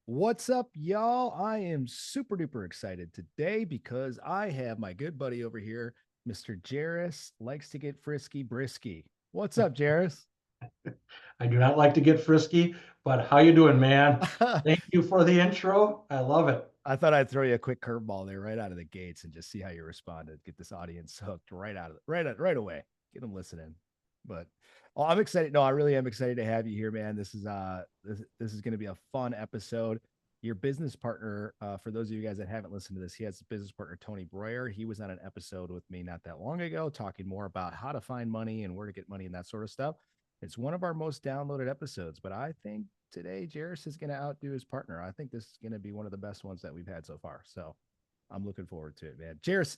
What's up, y'all? I am super duper excited today because I have my good buddy over here, Mr. Jaris, likes to get frisky brisky. What's up, Jaris? I do not like to get frisky, but how you doing, man? Thank you for the intro. I love it. I thought I'd throw you a quick curveball there right out of the gates and just see how you responded. Get this audience hooked right away. Get them listening. But I'm excited. No, I really am excited to have you here, man. This is going to be a fun episode. Your business partner, for those of you guys that haven't listened to this, he has a business partner, Tony Breuer. He was on an episode with me not that long ago, talking more about how to find money and where to get money and that sort of stuff. It's one of our most downloaded episodes, but I think today Jairus is going to outdo his partner. I think this is going to be one of the best ones that we've had so far. So I'm looking forward to it, man. Jairus,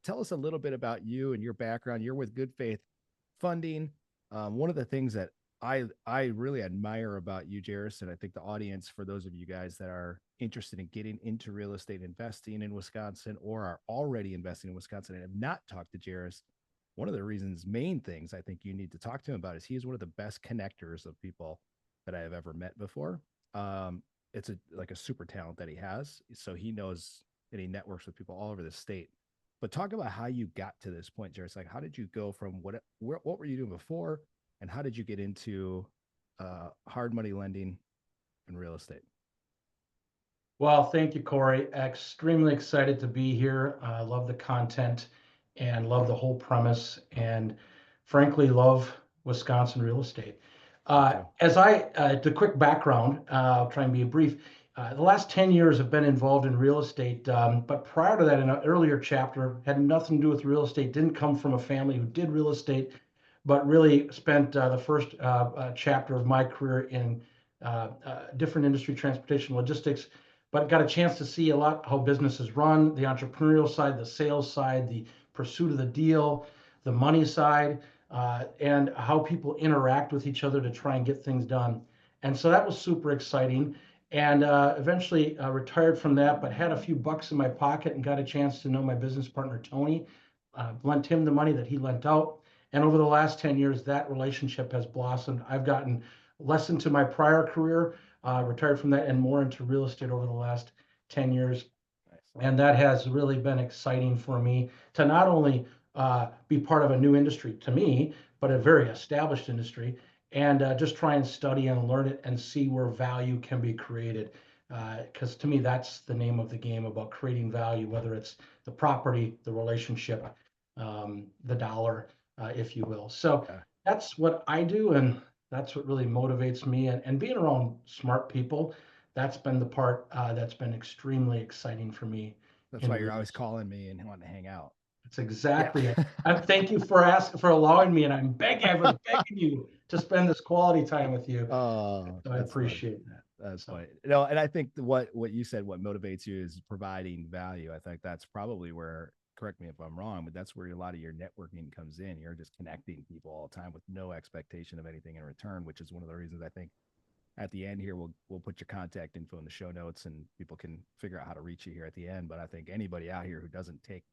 tell us a little bit about you and your background. You're with Good Faith Funding. One of the things that I really admire about you, Jairus, and I think the audience, for those of you guys that are interested in getting into real estate investing in Wisconsin or are already investing in Wisconsin and have not talked to Jairus, one of the reasons, main things I think you need to talk to him about is he is one of the best connectors of people that I have ever met before. It's like a super talent that he has. So he knows and he networks with people all over the state. But talk about how you got to this point, Jared. Like, how did you go from what were you doing before, and how did you get into hard money lending and real estate? Well, thank you, Corey. Extremely excited to be here. I love the content and love the whole premise, and frankly, love Wisconsin real estate. Me too. The quick background, I'll try and be brief. The last 10 years have been involved in real estate, but prior to that, in an earlier chapter, had nothing to do with real estate, didn't come from a family who did real estate, but really spent the first chapter of my career in different industry, transportation, logistics, but got a chance to see a lot how businesses run, the entrepreneurial side, the sales side, the pursuit of the deal, the money side, and how people interact with each other to try and get things done. And so that was super exciting. And eventually retired from that, but had a few bucks in my pocket and got a chance to know my business partner, Tony. Lent him the money that he lent out. And over the last 10 years, that relationship has blossomed. I've gotten less into my prior career, retired from that, and more into real estate over the last 10 years. Nice. And that has really been exciting for me to not only be part of a new industry to me, but a very established industry, and just try and study and learn it and see where value can be created. Because to me, that's the name of the game, about creating value, whether it's the property, the relationship, the dollar, if you will. So Yeah. that's what I do, and that's what really motivates me. And being around smart people, that's been the part that's been extremely exciting for me That's in why real you're always estate. calling me and wanting to hang out. That's Yeah. exactly it. I thank you for asking, for allowing me, and I was begging you to spend this quality time with you. Oh, So I that's funny. appreciate that. That's So funny. No, and I think what you said, what motivates you is providing value. I think that's probably where, correct me if I'm wrong, but that's where a lot of your networking comes in. You're just connecting people all the time with no expectation of anything in return, which is one of the reasons I think at the end here we'll put your contact info in the show notes and people can figure out how to reach you here at the end. But I think anybody out here who doesn't take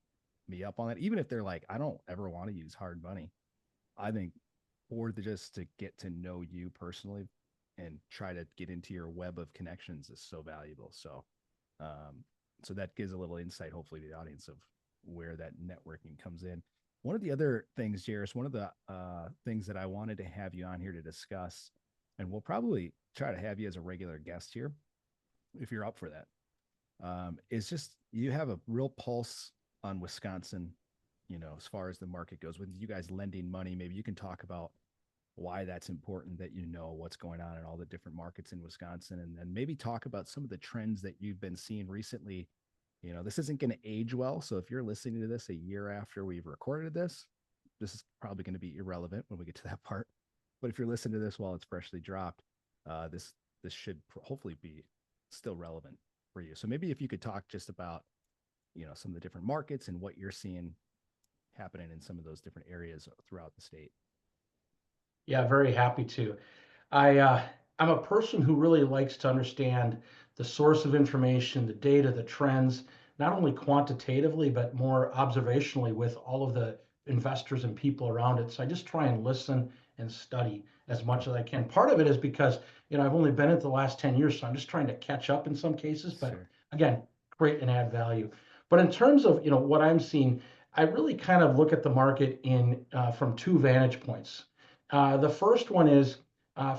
me up on it, even if they're like, I don't ever want to use hard money, I think for the just to get to know you personally and try to get into your web of connections is so valuable. Um, so that gives a little insight, hopefully, to the audience of where that networking comes in. One of the other things, Jairus, one of the things that I wanted to have you on here to discuss, and we'll probably try to have you as a regular guest here if you're up for that, is just you have a real pulse on Wisconsin, as far as the market goes. With you guys lending money, maybe you can talk about why that's important that you know what's going on in all the different markets in Wisconsin, and then maybe talk about some of the trends that you've been seeing recently. This isn't going to age well. So if you're listening to this a year after we've recorded this is probably going to be irrelevant when we get to that part. But if you're listening to this while it's freshly dropped, this should hopefully be still relevant for you. So maybe if you could talk just about, some of the different markets and what you're seeing happening in some of those different areas throughout the state. yeah, very happy to. I I'm a person who really likes to understand the source of information, the data, the trends, not only quantitatively but more observationally with all of the investors and people around it. So I just try and listen and study as much as I can. Part of it is because, I've only been it the last 10 years, so I'm just trying to catch up in some cases, but Sure. again, create and add value. But in terms of, what I'm seeing, I really kind of look at the market from two vantage points. The first one is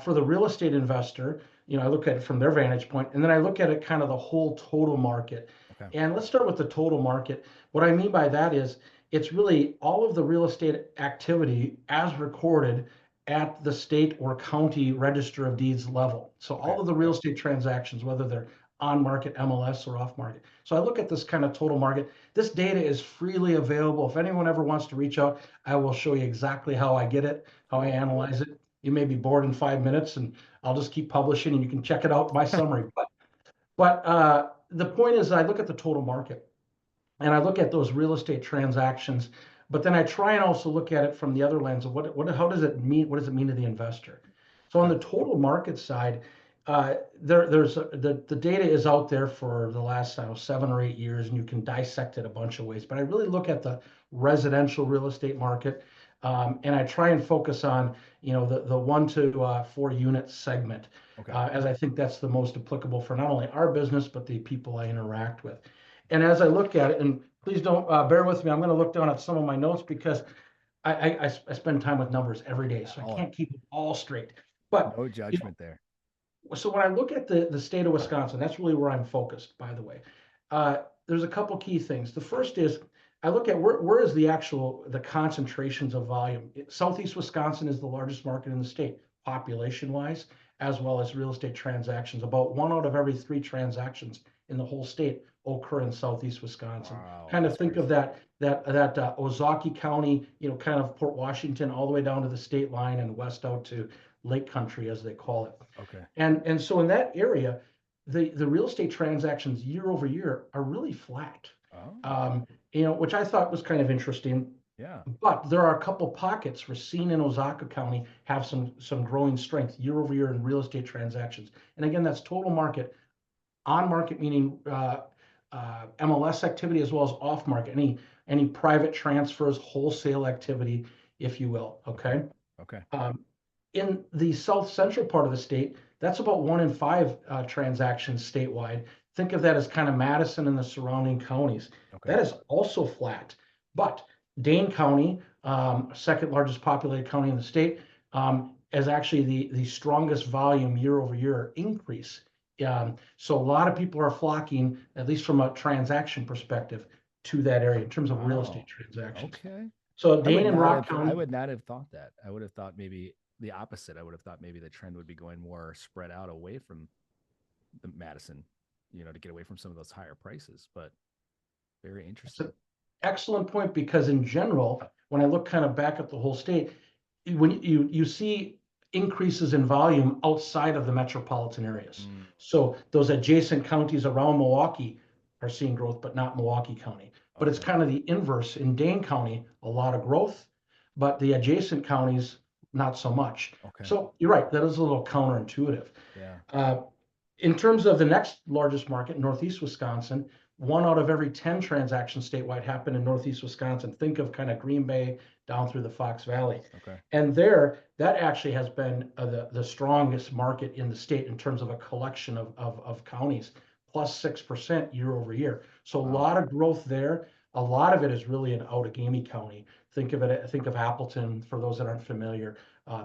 for the real estate investor, I look at it from their vantage point, and then I look at it kind of the whole total market. Okay. And let's start with the total market. What I mean by that is it's really all of the real estate activity as recorded at the state or county register of deeds level. So Okay. all of the real estate transactions, whether they're on market MLS or off market. So I look at this kind of total market. This data is freely available. If anyone ever wants to reach out, I will show you exactly how I get it, how I analyze it. You may be bored in 5 minutes, and I'll just keep publishing, and you can check it out, my summary. But the point is, I look at the total market, and I look at those real estate transactions, but then I try and also look at it from the other lens of how does it mean? What does it mean to the investor? So on Okay. the total market side, the data is out there for the last, I don't know, 7 or 8 years, and you can dissect it a bunch of ways. But I really look at the residential real estate market, and I try and focus on the 1 to 4 unit segment, Okay. as I think that's the most applicable for not only our business but the people I interact with. And as I look at it, and please don't bear with me, I'm going to look down at some of my notes because I spend time with numbers every day, so I Oh, can't keep it all straight. But no judgment there. so when I look at the state of Wisconsin, that's really where I'm focused, by the way. There's a couple key things. The first is I look at where is the concentrations of volume. Southeast Wisconsin is the largest market in the state, population-wise, as well as real estate transactions. About 1 out of every 3 transactions in the whole state occur in Southeast Wisconsin. Wow, Kind of that's think of crazy. that Ozaukee County, kind of Port Washington, all the way down to the state line and west out to Lake Country, as they call it. Okay. And so in that area, the real estate transactions year over year are really flat, Oh, which I thought was kind of interesting. yeah. But there are a couple pockets. Racine and Ozaukee County have some growing strength year over year in real estate transactions. And again, that's total market, on market meaning MLS activity as well as off market, any private transfers, wholesale activity, if you will. Okay. Okay. Um, in the south central part of the state, that's about 1 in 5 transactions statewide. Think of that as kind of Madison and the surrounding counties. Okay. That is also flat. But Dane County, second largest populated county in the state, is actually the strongest volume year over year increase. So a lot of people are flocking, at least from a transaction perspective, to that area in terms of real estate Wow. transactions. Okay. So Dane and Rock I County. would not have thought that. I would have thought maybe the opposite. I would have thought maybe the trend would be going more spread out away from the Madison, to get away from some of those higher prices. But very It's an interesting. excellent point because in general, when I look kind of back at the whole state, when you see increases in volume outside of the metropolitan areas. Mm, So those adjacent counties around Milwaukee are seeing growth, but not Milwaukee County. But it's okay. kind of the inverse. In Dane County, a lot of growth, but the adjacent counties, not so much. Okay. So you're right, that is a little counterintuitive. Yeah. Uh, in terms of the next largest market, Northeast Wisconsin, 1 out of every 10 transactions statewide happen in Northeast Wisconsin. Think of kind of Green Bay down through the Fox Valley. Okay. And that actually has been the strongest market in the state in terms of a collection of counties, plus 6% year over year. So a Wow. lot of growth there. A lot of it is really in Outagamie County. Think of Appleton, for those that aren't familiar.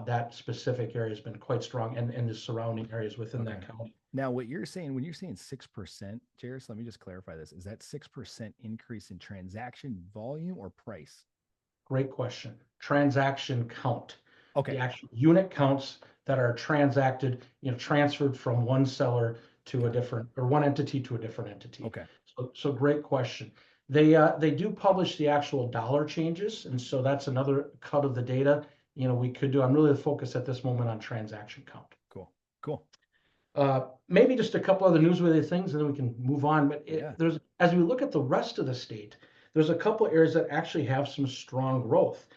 That specific area has been quite strong, and the surrounding areas within Okay. that county. Now, what you're saying, when you're saying 6%, Jairus, let me just clarify this. Is that 6% increase in transaction volume or price? Great question. Transaction count. The Okay. actual unit counts that are transacted, transferred from one seller to a different, or one entity to a different entity. Okay. So great question. They do publish the actual dollar changes, and so that's another cut of the data. We could do. I'm really focused at this moment on transaction count. Cool. Cool. Maybe just a couple other newsworthy things, and then we can move on. But Yeah. as we look at the rest of the state, there's a couple areas that actually have some strong growth.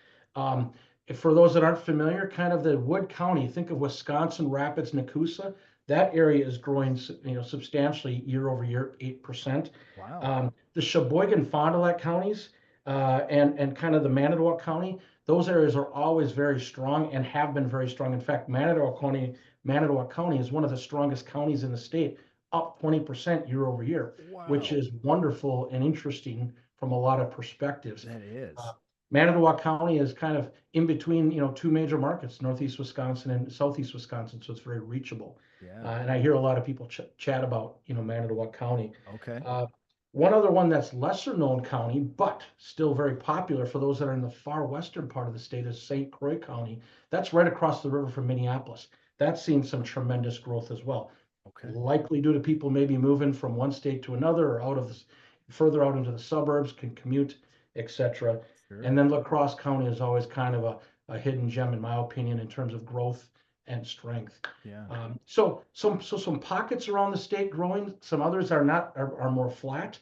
For those that aren't familiar, kind of the Wood County, think of Wisconsin, Rapids, Nakusa. That area is growing, substantially year over year, 8%. Wow. The Sheboygan, Fond du Lac counties, and kind of the Manitowoc County, those areas are always very strong and have been very strong. In fact, Manitowoc County is one of the strongest counties in the state, up 20% year over year, which Wow. is wonderful and interesting from a lot of perspectives. That Uh, is. Manitowoc County is kind of in between, two major markets, Northeast Wisconsin and Southeast Wisconsin, so it's very reachable. Yeah. And I hear a lot of people chat about, Manitowoc County. Okay. Uh, One other one that's lesser known county, but still very popular for those that are in the far western part of the state is St. Croix County. That's right across the river from Minneapolis. That's seen some tremendous growth as well. Okay. Likely due to people maybe moving from one state to another or further out into the suburbs, can commute, etc. Sure. And then La Crosse County is always kind of a hidden gem, in my opinion, in terms of growth and strength. Yeah. Some pockets around the state growing, some others are not are more flat.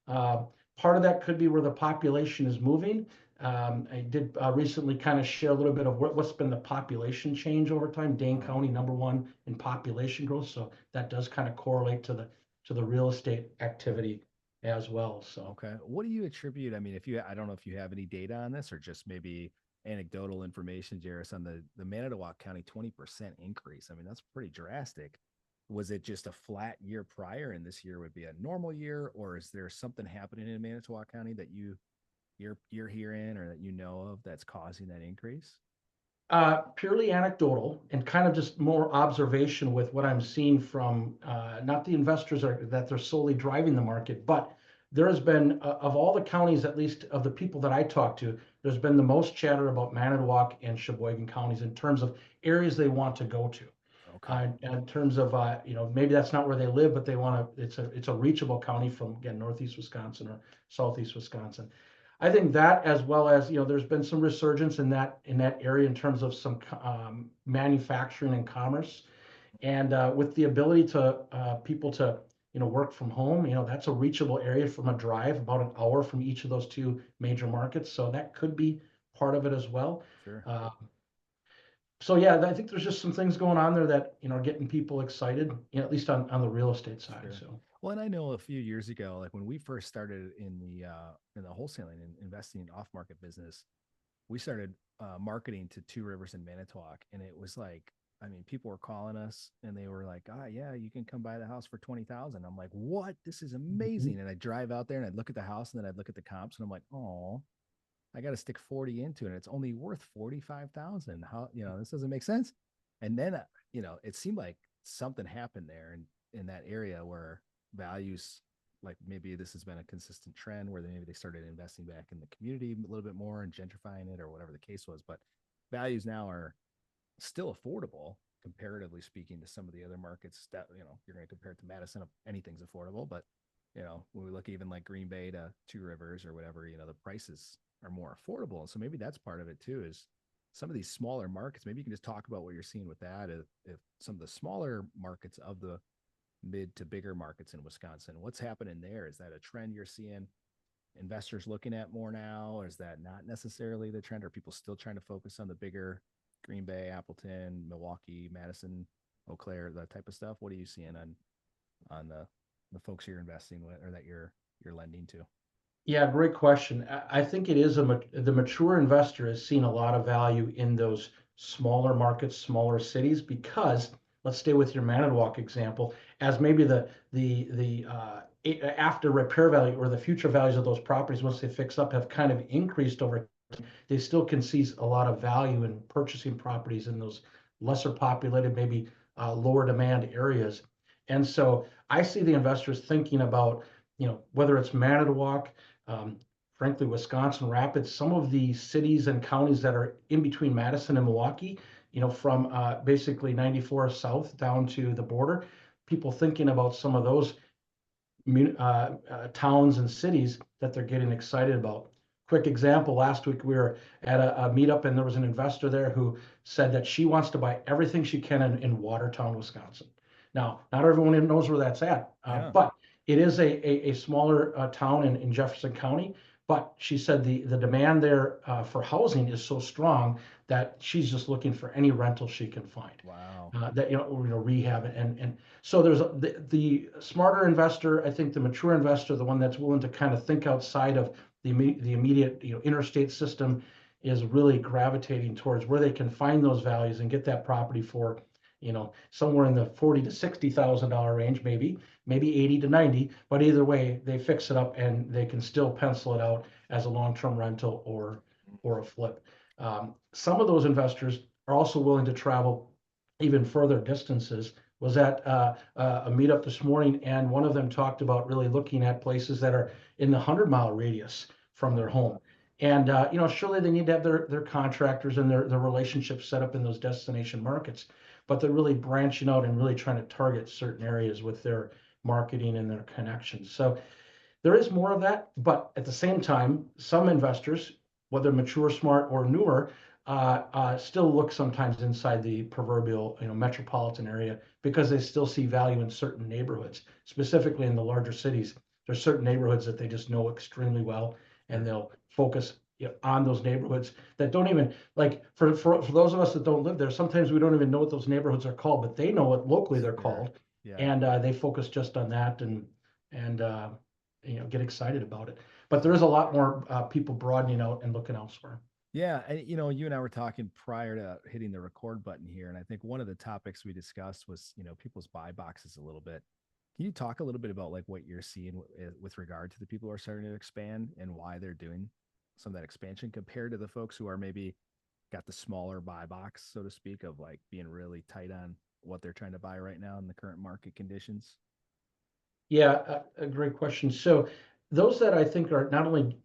Uh, Part of that could be where the population is moving. I did recently kind of share a little bit of what's been the population change over time. Dane Uh-huh. County, #1 in population growth, so that does kind of correlate to the real estate activity as well. So Okay. What do you attribute? I mean, I don't know if you have any data on this or just maybe anecdotal information, Jaris, on the Manitowoc County 20% increase. I mean, that's pretty drastic. Was it just a flat year prior and this year would be a normal year, or is there something happening in Manitowoc County that you're hearing or that you know of that's causing that increase? Purely anecdotal and kind of just more observation with what I'm seeing from not the investors that they're solely driving the market, but there has been, of all the counties, at least of the people that I talk to, there's been the most chatter about Manitowoc and Sheboygan counties in terms of areas they want to go to. Okay. In terms of, maybe that's not where they live, but they want to, it's a reachable county from, again, Northeast Wisconsin or Southeast Wisconsin. I think that, as well as, there's been some resurgence in that area in terms of some manufacturing and commerce, and with the ability to people to work from home. That's a reachable area from a drive, about an hour from each of those two major markets. So that could be part of it as well. Sure. Uh, so yeah, I think there's just some things going on there that are getting people excited, at least on the real estate side. Sure. So Well, and I know a few years ago, like when we first started in the wholesaling and investing in off market business, we started marketing to Two Rivers in Manitowoc, and it was like, I mean, people were calling us and they were like, "Ah, yeah, you can come buy the house for 20,000." I'm like, "What? This is Mhm. amazing!" And I drive out there and I'd look at the house and then I'd look at the comps and I'm like, "Oh, I got to stick 40 into it. And it's only worth 45,000. How, this doesn't make sense." And then, it seemed like something happened there in that area where values, like maybe this has been a consistent trend where maybe they started investing back in the community a little bit more and gentrifying it or whatever the case was. But values now are still affordable comparatively speaking to some of the other markets that you're going to compare it to Madison. Anything's affordable, but when we look even like Green Bay to Two Rivers or whatever, the prices are more affordable. And so maybe that's part of it too, is some of these smaller markets. Maybe you can just talk about what you're seeing with that. If some of the smaller markets of the mid to bigger markets in Wisconsin, what's happening there? Is that a trend you're seeing investors looking at more now? Or is that not necessarily the trend? Are people still trying to focus on the bigger Green Bay, Appleton, Milwaukee, Madison, Eau Claire, that type of stuff? What are you seeing on the folks you're investing with or that you're lending to? Yeah, great question. I think it is the mature investor has seen a lot of value in those smaller markets, smaller cities, because let's stay with your Manitowoc example, as maybe the after repair value or the future values of those properties once they fix up have kind of increased over. They still can see a lot of value in purchasing properties in those lesser populated, maybe lower demand areas. And so I see the investors thinking about, whether it's Manitowoc, um, frankly, Wisconsin Rapids, some of the cities and counties that are in between Madison and Milwaukee, from basically 94 south down to the border, people thinking about some of those towns and cities that they're getting excited about. Quick example, last week we were at a meetup and there was an investor there who said that she wants to buy everything she can in Watertown, Wisconsin. Now, not everyone knows where that's at, Yeah. but it is a smaller town in Jefferson County. But she said the demand there for housing is so strong that she's just looking for any rental she can find. Wow. That rehab and so there's the smarter investor. I think the mature investor, the one that's willing to kind of think outside of the immediate interstate system, is really gravitating towards where they can find those values and get that property for, somewhere in the 40 to $60,000 range, maybe 80 to 90, but either way, they fix it up and they can still pencil it out as a long-term rental or a flip. Some of those investors are also willing to travel even further distances. Was at a meetup this morning, and one of them talked about really looking at places that are in the 100-mile radius from their home. And surely they need to have their contractors and their relationships set up in those destination markets, but they're really branching out and really trying to target certain areas with their marketing and their connections. So there is more of that, but at the same time, some investors, whether mature, smart, or newer, still look sometimes inside the proverbial, metropolitan area because they still see value in certain neighborhoods, specifically in the larger cities. There's certain neighborhoods that they just know extremely well, and they'll focus on those neighborhoods that don't even like for those of us that don't live there. Sometimes we don't even know what those neighborhoods are called, but they know what locally they're called, Yeah. and they focus just on that and get excited about it. But there is a lot more people broadening out and looking elsewhere. Yeah, and you and I were talking prior to hitting the record button here, and I think one of the topics we discussed was, people's buy boxes a little bit. Can you talk a little bit about like what you're seeing with regard to the people who are starting to expand and why they're doing some of that expansion compared to the folks who are maybe got the smaller buy box, so to speak, of like being really tight on what they're trying to buy right now in the current market conditions? Yeah, a great question. So those that I think are not only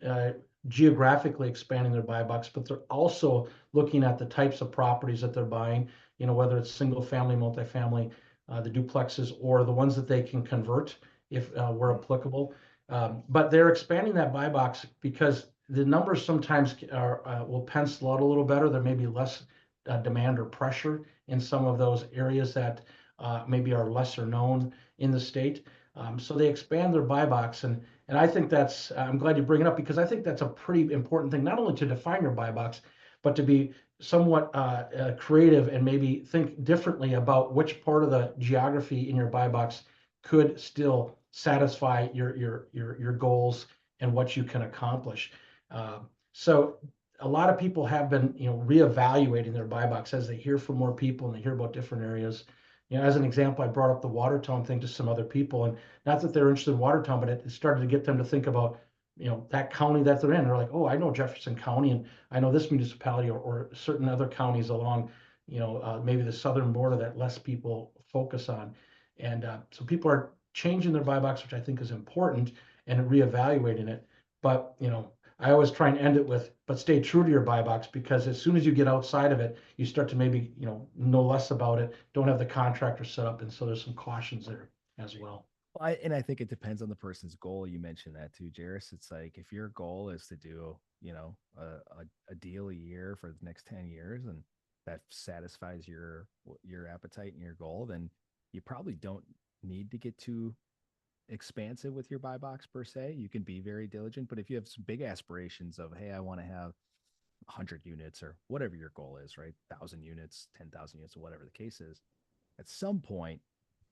geographically expanding their buy box, but they're also looking at the types of properties that they're buying, whether it's single family, multifamily, the duplexes, or the ones that they can convert if were applicable. But they're expanding that buy box because the numbers sometimes will pencil out a little better. There may be less demand or pressure in some of those areas that maybe are lesser known in the state. So they expand their buy box, and I think that's I'm glad you bring it up because I think that's a pretty important thing, not only to define your buy box, but to be somewhat creative and maybe think differently about which part of the geography in your buy box could still satisfy your goals and what you can accomplish. So a lot of people have been reevaluating their buy box as they hear from more people and they hear about different areas. As an example, I brought up the Watertown thing to some other people, and not that they're interested in Watertown, but it started to get them to think about, that county that they're in. They're like, oh, I know Jefferson County, and I know this municipality or certain other counties along, maybe the southern border that less people focus on. And so people are changing their buy box, which I think is important, and reevaluating it. But, I always try and end it with, but stay true to your buy box because as soon as you get outside of it, you start to maybe, know less about it, don't have the contractor set up. And so there's some cautions there as well. And I think it depends on the person's goal. You mentioned that too, Jaris. It's like if your goal is to do, a deal a year for the next 10 years and that satisfies your appetite and your goal, then you probably don't need to get too expansive with your buy box per se. You can be very diligent, but if you have some big aspirations of, hey, I want to have 100 units or whatever your goal is, right? 1,000 units, 10,000 units, or whatever the case is, at some point,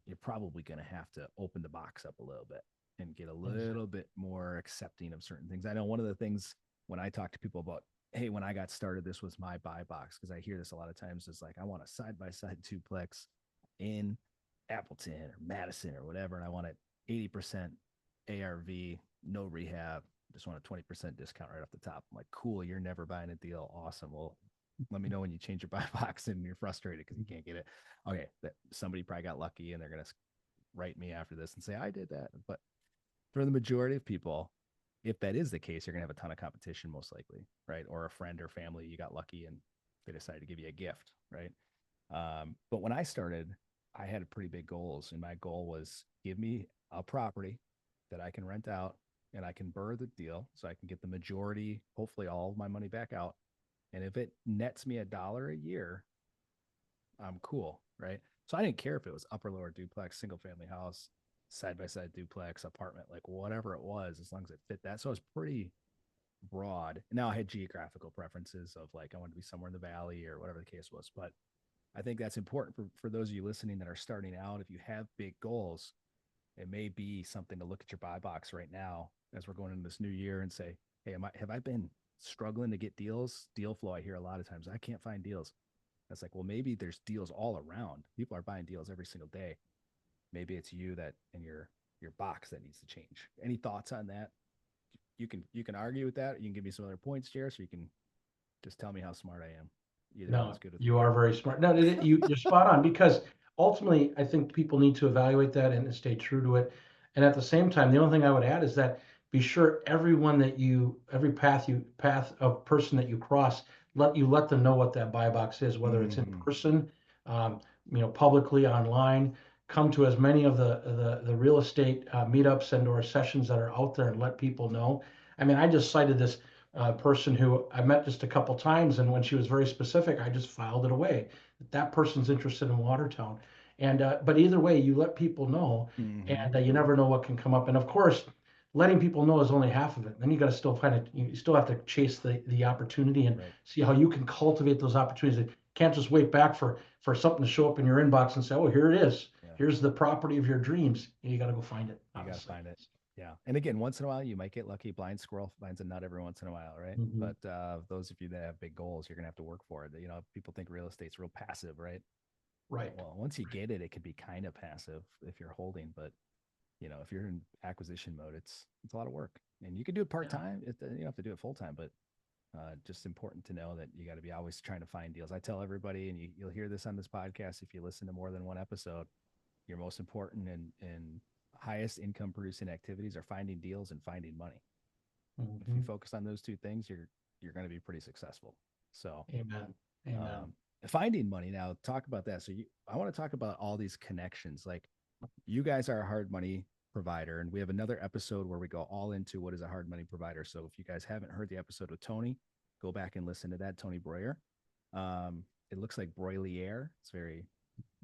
you're probably going to have to open the box up a little bit and get a little bit more accepting of certain things. I know one of the things when I talk to people about, hey, when I got started, this was my buy box, because I hear this a lot of times, is like, I want a side by side duplex in Appleton or Madison or whatever, and I want it 80% ARV, no rehab, just want a 20% discount right off the top. I'm like, cool, you're never buying a deal. Awesome. Well, let me know when you change your buy box and you're frustrated because you can't get it. Okay, that somebody probably got lucky and they're gonna write me after this and say I did that. But for the majority of people, if that is the case, you're gonna have a ton of competition most likely, right? Or a friend or family, you got lucky and they decided to give you a gift, right? But when I started, I had pretty big goals, and my goal was give me a property that I can rent out and I can burr the deal so I can get the majority, hopefully all of my money back out. And if it nets me $1 a year, I'm cool, right? So I didn't care if it was upper lower duplex, single family house, side by side duplex, apartment, like whatever it was, as long as it fit that. So it was pretty broad. Now I had geographical preferences of like I wanted to be somewhere in the valley or whatever the case was. But I think that's important for those of you listening that are starting out. If you have big goals, it may be something to look at your buy box right now as we're going into this new year and say, hey, have I been struggling to get deal flow. I hear a lot of times, I can't find deals. That's like, well, maybe there's deals all around. People are buying deals every single day. Maybe it's you that in your box that needs to change. Any thoughts on that? You can argue with that. You can give me some other points, Jaris, or you can just tell me how smart I am. Either No, one's good with you me. are very smart. No, you're spot on, because ultimately, I think people need to evaluate that and stay true to it. And at the same time, the only thing I would add is that be sure everyone that every path of person that you cross, let them know what that buy box is, whether it's in Mm-hmm. person, um, publicly, online. Come to as many of the real estate meetups and or sessions that are out there and let people know. I mean, I just cited this person who I met just a couple times, and when she was very specific, I just filed it away. That person's interested in Watertown, and but either way, you let people know, Mm-hmm. and you never know what can come up. And of course, letting people know is only half of it. Then you got to still find it. You still have to chase the opportunity and Right. see how you can cultivate those opportunities. You can't just wait back for something to show up in your inbox and say, "Oh, here it is. Yeah. Here's the property of your dreams." You got to go find it, You got to obviously. find it. Yeah. And again, once in a while, you might get lucky. Blind squirrel finds a nut every once in a while, right? Mhm. But those of you that have big goals, you're going to have to work for it. You know, people think real estate's real passive, right? Right. Well, once you get it, it can be kind of passive if you're holding. But, if you're in acquisition mode, it's a lot of work. And you can do it part Yeah. time. You don't have to do it full time, but just important to know that you got to be always trying to find deals. I tell everybody, and you'll hear this on this podcast if you listen to more than one episode, your most important and highest income producing activities are finding deals and finding money. If you Mhm. focus on those two things, you're going to be pretty successful. So, Amen. Amen. um, finding money now, talk about that. So I want to talk about all these connections. Like you guys are a hard money provider, and we have another episode where we go all into what is a hard money provider. So if you guys haven't heard the episode with Tony, go back and listen to that. Tony Breuer. It looks like broilier. It's very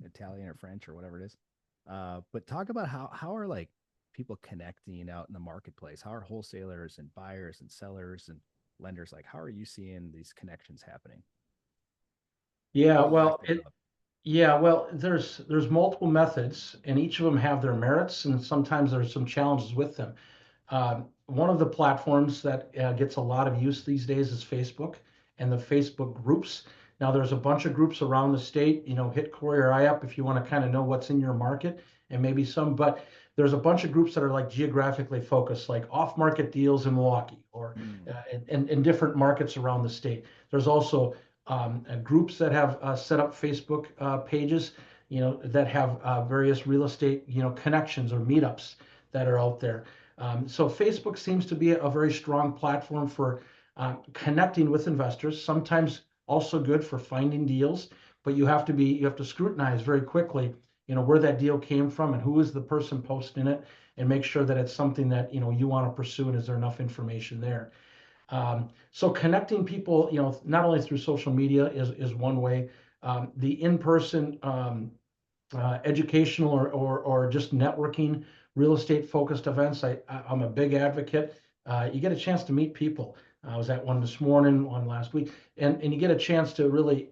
Italian or French or whatever it is. But talk about how are like people connecting out in the marketplace? How are wholesalers and buyers and sellers and lenders like? How are you seeing these connections happening? Yeah, What do you well, think of? there's multiple methods, and each of them have their merits, and sometimes there's some challenges with them. One of the platforms that gets a lot of use these days is Facebook and the Facebook groups. Now, there's a bunch of groups around the state. Hit Croix or I up if you want to kind of know what's in your market, and maybe some. But there's a bunch of groups that are like geographically focused, like off-market deals in Milwaukee or Mm, in different markets around the state. There's also groups that have set up Facebook pages, that have various real estate, connections or meetups that are out there. So Facebook seems to be a very strong platform for connecting with investors. Sometimes also good for finding deals, but you have to scrutinize very quickly, where that deal came from and who is the person posting it, and make sure that it's something that you want to pursue, and is there enough information there. So connecting people, not only through social media is one way. The in-person educational or just networking real estate focused events, I'm a big advocate. You get a chance to meet people. I was at one this morning, one last week, and you get a chance to really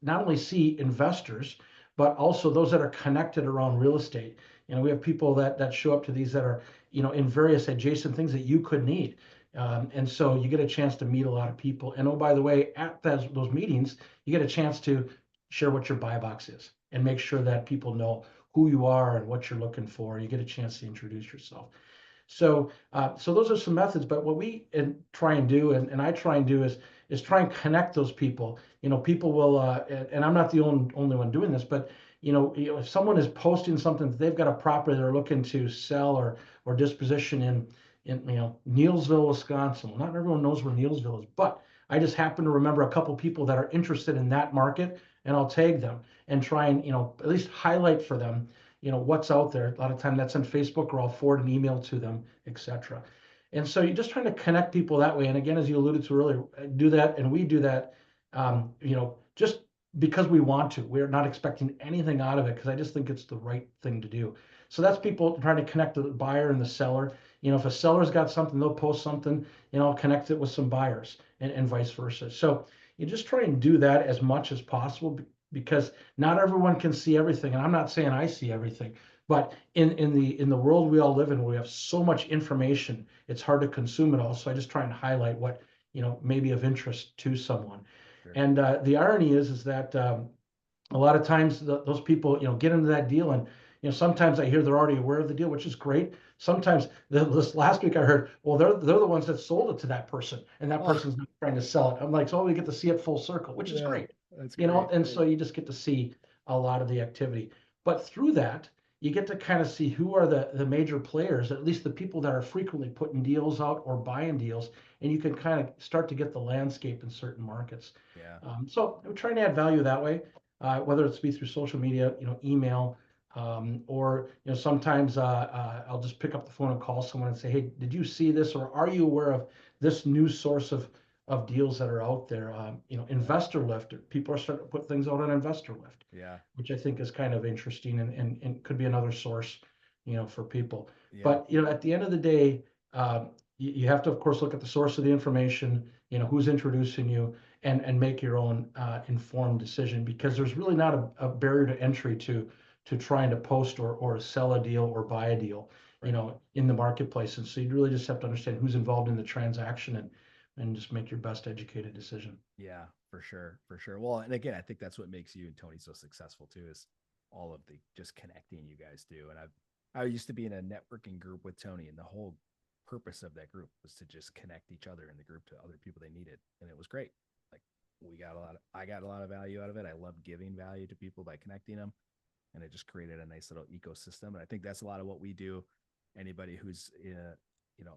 not only see investors, but also those that are connected around real estate. We have people that show up to these that are in various adjacent things that you could need. And so you get a chance to meet a lot of people. And oh, by the way, at those meetings, you get a chance to share what your buy box is and make sure that people know who you are and what you're looking for. You get a chance to introduce yourself. So those are some methods. But what we try and do, and I try and do, is try and connect those people. People will, and I'm not the only one doing this, but if someone is posting something that they've got a property they're looking to sell or disposition in Neilsville, Wisconsin. Well, not everyone knows where Neilsville is, but I just happen to remember a couple people that are interested in that market, and I'll tag them and try and at least highlight for them what's out there. A lot of time that's on Facebook, or I'll forward an email to them, etc. And so you're just trying to connect people that way. And again, as you alluded to earlier, do that, and we do that, just because we want to. We're not expecting anything out of it, because I just think it's the right thing to do. So that's people trying to connect the buyer and the seller. If a seller's got something, they'll post something, I'll connect it with some buyers, and vice versa. So you just try and do that as much as possible, because not everyone can see everything. And I'm not saying I see everything, but in the world we all live in, we have so much information, it's hard to consume it all. So I just try and highlight what maybe of interest to someone. Sure. And the irony is that a lot of times those people, get into that deal, and sometimes I hear they're already aware of the deal, which is great. Sometimes this last week I heard, well, they're the ones that sold it to that person, and that Oh, person's not trying to sell it. I'm like, so we get to see it full circle, which is yeah, great, that's great. and so you just get to see a lot of the activity. But through that, you get to kind of see who are the major players, at least the people that are frequently putting deals out or buying deals, and you can kind of start to get the landscape in certain markets. Yeah. So I'm trying to add value that way, whether it's be through social media, email, or sometimes I'll just pick up the phone and call someone and say, hey, did you see this, or are you aware of this new source of deals that are out there? Investor lift. People are starting to put things out on investor lift, Yeah. which I think is kind of interesting, and could be another source, for people. Yeah. But at the end of the day, you have to, of course, look at the source of the information. Who's introducing you, and make your own informed decision, because there's really not a barrier to entry to trying to post or sell a deal or buy a deal, Right. in the marketplace. And so you really just have to understand who's involved in the transaction, and just make your best educated decision. Yeah, for sure. For sure. Well, and again, I think that's what makes you and Tony so successful too, is all of the just connecting you guys do. And I used to be in a networking group with Tony, and the whole purpose of that group was to just connect each other in the group to other people they needed. And it was great. Like I got a lot of value out of it. I loved giving value to people by connecting them. And it just created a nice little ecosystem. And I think that's a lot of what we do. Anybody who's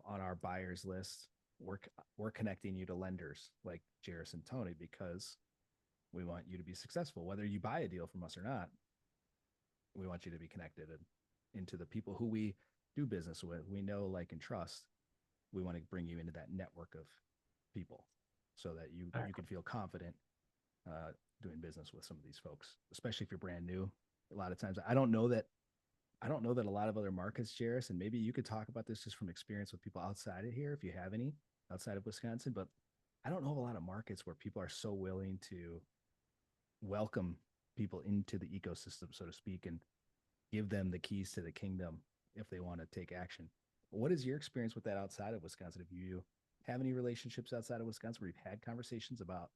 on our buyers list, we're we're connecting you to lenders like Jaris and Tony, because we want you to be successful. Whether you buy a deal from us or not, we want you to be connected into the people who we do business with. We know, like, and trust. We want to bring you into that network of people so that you can feel confident doing business with some of these folks, especially if you're brand new. A lot of times, I don't know that a lot of other markets, Jairus, and maybe you could talk about this just from experience with people outside of here, if you have any outside of Wisconsin, but I don't know of a lot of markets where people are so willing to welcome people into the ecosystem, so to speak, and give them the keys to the kingdom if they want to take action. What is your experience with that outside of Wisconsin? If you have any relationships outside of Wisconsin where you've had conversations about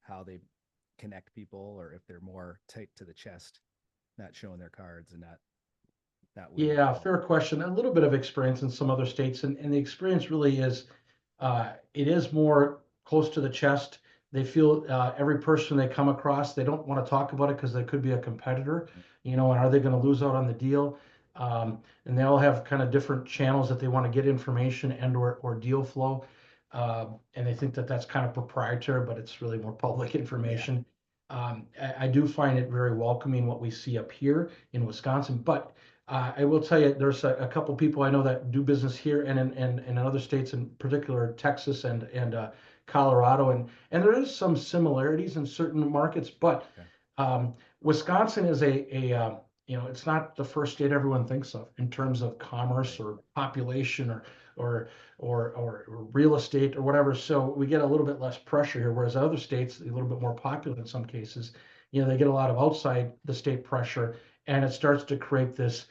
how they connect people, or if they're more tight to the chest, not showing their cards and not willing Yeah, to. fair question. A little bit of experience in some other states, and the experience really is, it is more close to the chest. They feel every person they come across, they don't want to talk about it because they could be a competitor, and are they going to lose out on the deal? And they all have kind of different channels that they want to get information and or deal flow. And they think that that's kind of proprietary, but it's really more public Yeah. information. I do find it very welcoming what we see up here in Wisconsin, but I will tell you, there's a couple people I know that do business here and in other states, in particular Texas and Colorado, and there is some similarities in certain markets, but Okay. Wisconsin is it's not the first state everyone thinks of in terms of commerce Right. or population or or real estate or whatever. So we get a little bit less pressure here, whereas other states, a little bit more popular in some cases, they get a lot of outside the state pressure, and it starts to create this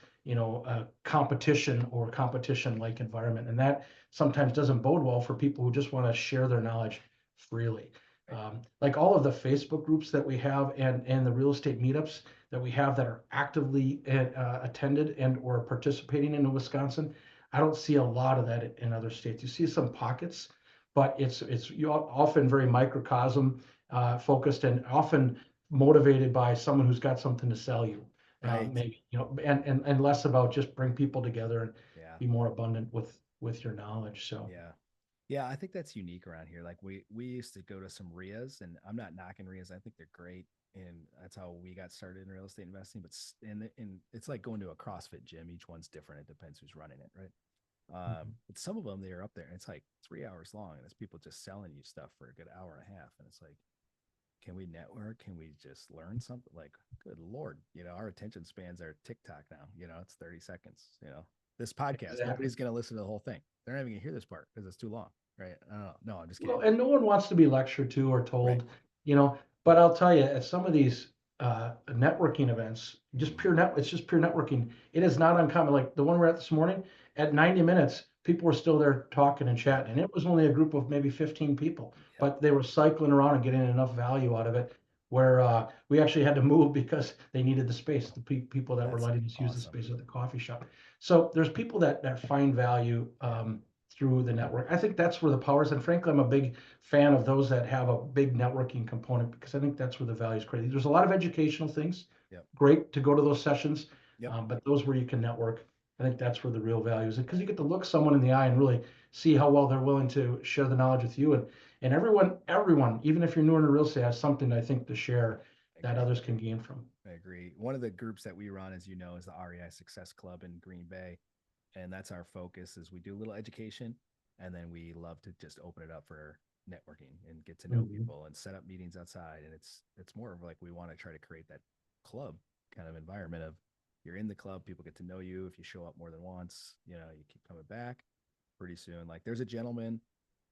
competition or competition-like environment. And that sometimes doesn't bode well for people who just want to share their knowledge freely. Right. Like all of the Facebook groups that we have and the real estate meetups that we have that are actively attended and or participating in Wisconsin, I don't see a lot of that in other states. You see some pockets, but it's often very microcosm focused, and often motivated by someone who's got something to sell you, Right. maybe, and less about just bring people together and Yeah. be more abundant with your knowledge. So Yeah. Yeah, I think that's unique around here. Like we used to go to some RIAs, and I'm not knocking RIAs. I think they're great, and that's how we got started in real estate investing. But in it's like going to a CrossFit gym. Each one's different. It depends who's running it, right? But some of them, they are up there, and it's like 3 hours long, and it's people just selling you stuff for a good hour and a half, and it's like, can we network? Can we just learn something? Like, good Lord, our attention spans are TikTok now. It's 30 seconds. This podcast, exactly. nobody's going to listen to the whole thing. They're not even going to hear this part because it's too long, right? I don't know. No, I'm just kidding. Well, and no one wants to be lectured to or Right. told, but I'll tell you, at some of these networking events, Mhm. it's just pure networking. It is not uncommon. Like the one we're at this morning, at 90 minutes, people were still there talking and chatting. And it was only a group of maybe 15 people, Yep. but they were cycling around and getting enough value out of it where we actually had to move because they needed the space, the people that were That's letting us use the awesome. space at the coffee shop. So there's people that find value through the network. I think that's where the power is. And frankly, I'm a big fan of those that have a big networking component because I think that's where the value is created. There's a lot of educational things. Yep. Great to go to those sessions, Yep. but those where you can network, I think that's where the real value is because you get to look someone in the eye and really see how well they're willing to share the knowledge with you. And everyone, even if you're new in real estate, has something I think to share that others can gain from. I agree. One of the groups that we run, as you know, is the REI Success Club in Green Bay. And that's our focus is we do a little education and then we love to just open it up for networking and get to know people and set up meetings outside. And it's more of like we want to try to create that club kind of environment of you're in the club, people get to know you. If you show up more than once, you keep coming back pretty soon. Like there's a gentleman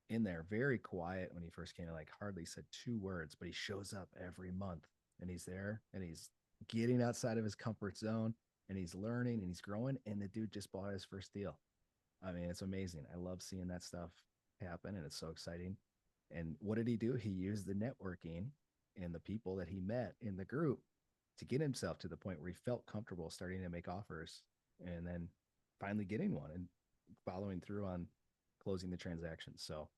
in there, very quiet when he first came in, like hardly said 2 words, but he shows up every month and he's there and he's getting outside of his comfort zone and he's learning and he's growing. And the dude just bought his first deal. I mean, it's amazing. I love seeing that stuff happen and it's so exciting. And what did he do? He used the networking and the people that he met in the group to get himself to the point where he felt comfortable starting to make offers and then finally getting one and following through on closing the transaction. So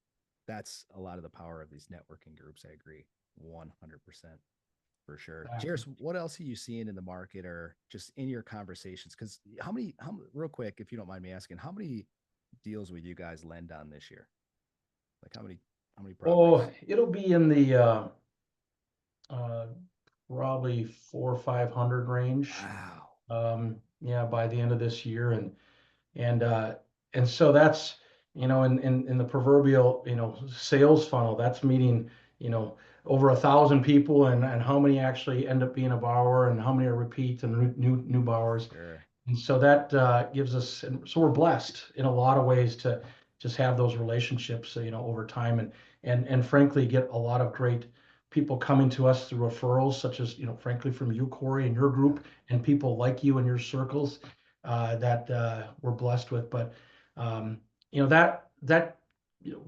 that's a lot of the power of these networking groups. I agree 100% for sure. Jaris, what else are you seeing in the market or just in your conversations? Because real quick, if you don't mind me asking, how many deals will you guys lend on this year? Like how many properties? Oh, it'll be in the uh, probably 400 or 500 range. Wow. Yeah, by the end of this year, and and so that's in the proverbial sales funnel. That's meeting over 1,000 people, and how many actually end up being a borrower, and how many are repeats and new borrowers. Sure. And so that gives us, and so we're blessed in a lot of ways to just have those relationships, over time, and frankly, get a lot of great people coming to us through referrals, such as, frankly, from you, Corey, and your group, and people like you in your circles that we're blessed with. But that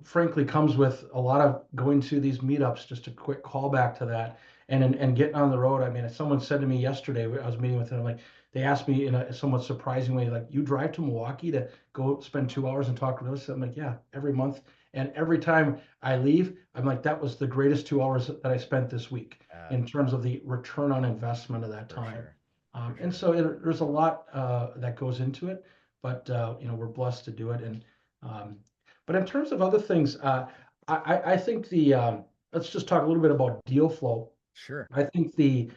frankly comes with a lot of going to these meetups. Just a quick callback to that, and getting on the road. I mean, someone said to me yesterday, I was meeting with them, like they asked me in a somewhat surprising way, like, you drive to Milwaukee to go spend 2 hours and talk real estate? I'm like, yeah, every month. And every time I leave, I'm like, that was the greatest 2 hours that I spent this week in terms of the return on investment of that time. Sure. And so there's a lot that goes into it, but we're blessed to do it. And but in terms of other things, I think let's just talk a little bit about deal flow. Sure. I think the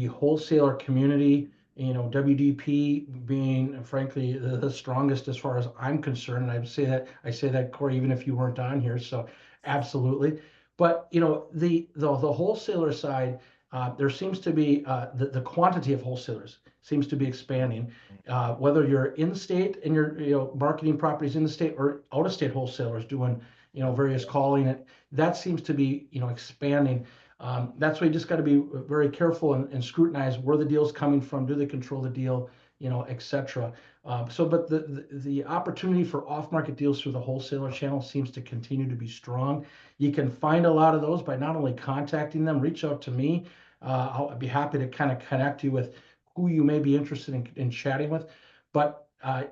wholesaler community, WDP being frankly the strongest as far as I'm concerned. And I say that, Corey, even if you weren't on here. So absolutely. But the wholesaler side, there seems to be the quantity of wholesalers seems to be expanding. Whether you're in state and you're marketing properties in the state or out of state wholesalers doing various calling, that seems to be expanding. That's why you just got to be very careful and scrutinize where the deal's coming from. Do they control the deal, etc. But the opportunity for off-market deals through the wholesaler channel seems to continue to be strong. You can find a lot of those by not only contacting them, reach out to me. I'll be happy to kind of connect you with who you may be interested in chatting with. But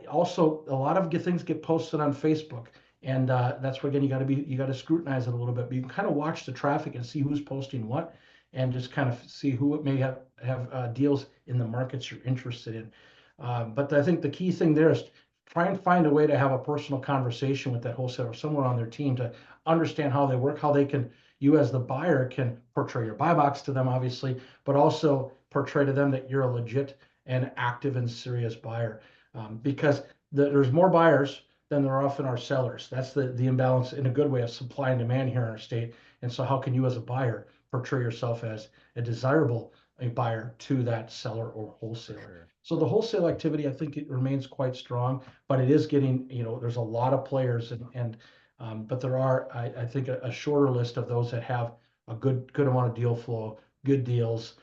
also, a lot of things get posted on Facebook. And that's where, again, you got to scrutinize it a little bit. But you can kind of watch the traffic and see who's posting what, and just kind of see who may have deals in the markets you're interested in. But I think the key thing there is try and find a way to have a personal conversation with that wholesaler, someone on their team, to understand how they work, how they can, you as the buyer can portray your buy box to them, obviously, but also portray to them that you're a legit and active and serious buyer. Because there's more buyers than there often are sellers. That's the imbalance in a good way of supply and demand here in our state. And so how can you as a buyer portray yourself as a desirable buyer to that seller or wholesaler? Sure. So the wholesale activity, I think it remains quite strong, but it is getting, there's a lot of players but there are, I think, a shorter list of those that have a good amount of deal flow, good deals,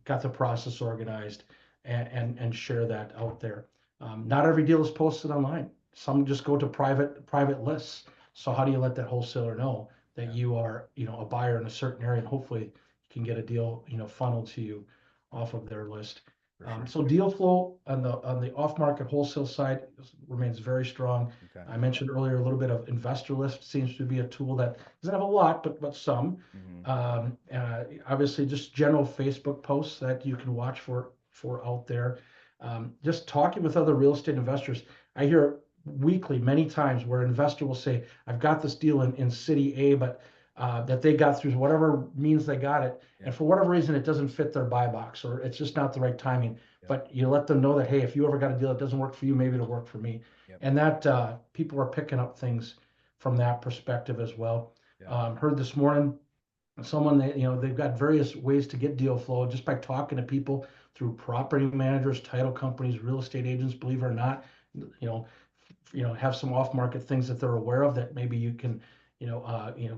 got the process organized and share that out there. Not every deal is posted online. Some just go to private lists. So how do you let that wholesaler know that Yeah, you are, a buyer in a certain area, and hopefully you can get a deal, funneled to you off of their list. for sure. So deal flow on the off-market wholesale side remains very strong. Okay. I mentioned earlier a little bit of investor list seems to be a tool that doesn't have a lot, but some. Hmm. Obviously, just general Facebook posts that you can watch for out there. Just talking with other real estate investors. I hear weekly many times where an investor will say, I've got this deal in city A, but that they got through whatever means they got it. Yeah. And for whatever reason, it doesn't fit their buy box or it's just not the right timing. Yep. But you let them know that, hey, if you ever got a deal that doesn't work for you, maybe it'll work for me. Yep. And that people are picking up things from that perspective as well. Yep. Heard this morning someone that they've got various ways to get deal flow just by talking to people through property managers, title companies, real estate agents, believe it or not. Have some off-market things that they're aware of that maybe you can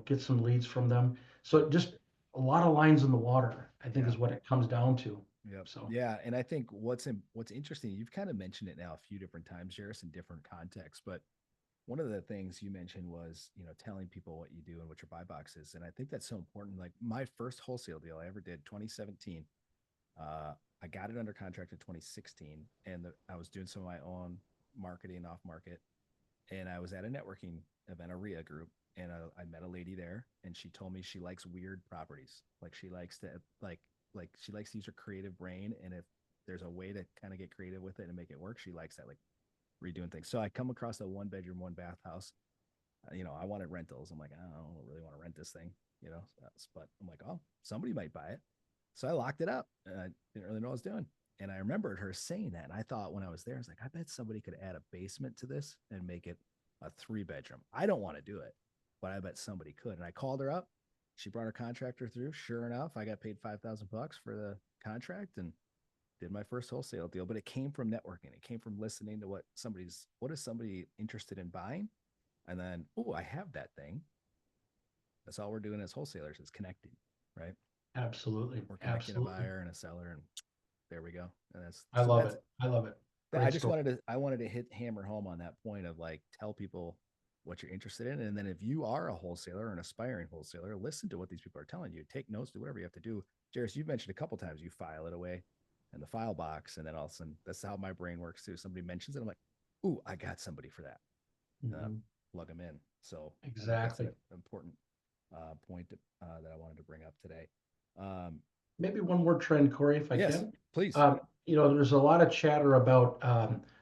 get some leads from them. So just a lot of lines in the water, I think, Yeah. is what it comes down to. Yep. So Yeah. And I think what's interesting, you've kind of mentioned it now a few different times, Jaris, in different contexts, but one of the things you mentioned was, telling people what you do and what your buy box is. And I think that's so important. Like my first wholesale deal I ever did, 2017, I got it under contract in 2016, and I was doing some of my own marketing off market. And I was at a networking event, a RIA group, and I met a lady there, and she told me she likes weird properties. Like she likes to like she likes to use her creative brain, and if there's a way to kind of get creative with it and make it work, she likes that, like redoing things. So I come across a 1 bedroom, 1 bath house. I wanted rentals. I'm like, I don't really want to rent this thing, but I'm like, oh, somebody might buy it. So I locked it up. And I didn't really know what I was doing. And I remembered her saying that. And I thought when I was there, I was like, I bet somebody could add a basement to this and make it a 3 bedroom. I don't want to do it, but I bet somebody could. And I called her up. She brought her contractor through. Sure enough, I got paid $5,000 for the contract and did my first wholesale deal. But it came from networking. It came from listening to what is somebody interested in buying? And then, oh, I have that thing. That's all we're doing as wholesalers is connecting, right? absolutely, We're connecting a absolutely. buyer and a seller, and there we go. And that's I so love that's it. I love it. I Great just story. wanted to hit hammer home on that point of like tell people what you're interested in, and then if you are a wholesaler or an aspiring wholesaler, listen to what these people are telling you. Take notes, do whatever you have to do. Jairus, you've mentioned a couple times you file it away in the file box, and then all of a sudden that's how my brain works too. Somebody mentions it, I'm like, ooh, I got somebody for that. Mhm. Plug them in. So I think that's Exactly. an important point that I wanted to bring up today. Um, Maybe one more trend, Corey, if I yes, can. please. There's a lot of chatter about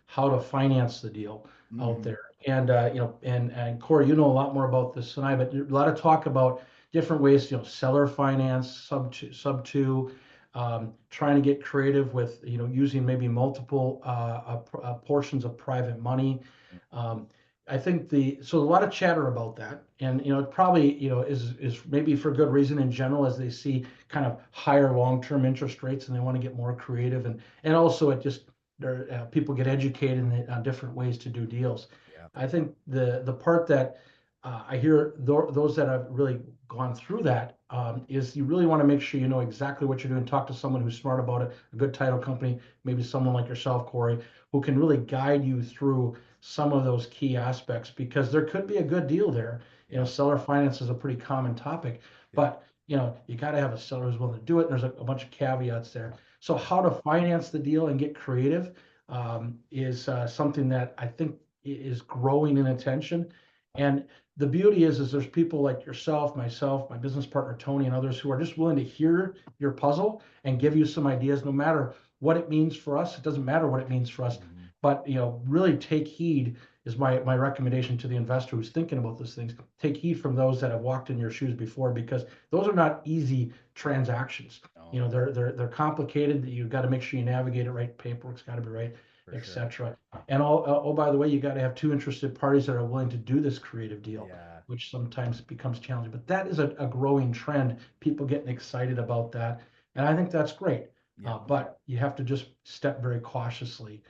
how to finance the deal out Mm-hmm. there. And and Corey, you know a lot more about this than I, but a lot of talk about different ways, seller finance, sub two, trying to get creative with, using maybe multiple portions of private money. Um, I think so a lot of chatter about that, and it probably is maybe for good reason in general as they see kind of higher long-term interest rates and they want to get more creative, and also it just people get educated on different ways to do deals. Yeah. I think the part that I hear those that have really gone through that is you really want to make sure you know exactly what you're doing. Talk to someone who's smart about it, a good title company, maybe someone like yourself, Corey, who can really guide you through some of those key aspects because there could be a good deal there. Yeah. Seller finance is a pretty common topic, Yep. but you got to have a seller who's willing to do it. And there's a bunch of caveats there. So Yep. how to finance the deal and get creative is something that I think is growing in attention. And the beauty is there's people like yourself, myself, my business partner Tony, and others who are just willing to hear your puzzle and give you some ideas, no matter what it means for us. It doesn't matter what it means for us, Mm-hmm. but really take heed is my recommendation to the investor who's thinking about those things. Take heed from those that have walked in your shoes before, because those are not easy transactions. No, They're complicated. You've got to make sure you navigate it right. Paperwork's got to be right, for sure. etc. And oh, by the way, you got to have two interested parties that are willing to do this creative deal, Yeah. which sometimes becomes challenging. But that is a growing trend. People getting excited about that, and I think that's great. Yep. But you have to just step very cautiously,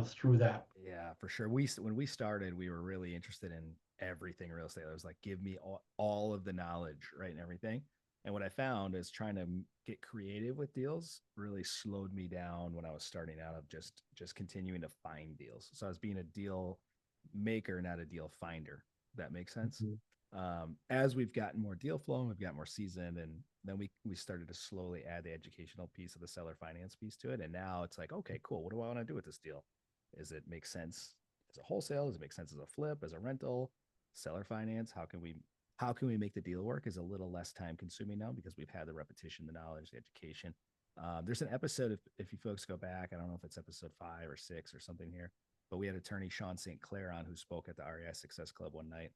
through that. Yeah, for sure. When we started, we were really interested in everything real estate. It was like, give me all of the knowledge, right, and everything. And what I found is trying to get creative with deals really slowed me down when I was starting out of just continuing to find deals. So I was being a deal maker, not a deal finder. That makes sense. Mhm. As we've gotten more deal flow and we've got more seasoned, and then we started to slowly add the educational piece of the seller finance piece to it. And now it's like, okay, cool. What do I want to do with this deal? Is it make sense as a wholesale? Does it make sense as a flip, as a rental, seller finance? How can we make the deal work? Is a little less time consuming now because we've had the repetition, the knowledge, the education. There's an episode, if you folks go back, I don't know if it's episode 5 or 6 or something here, but we had attorney Sean St. Clair on, who spoke at the REI Success Club one night.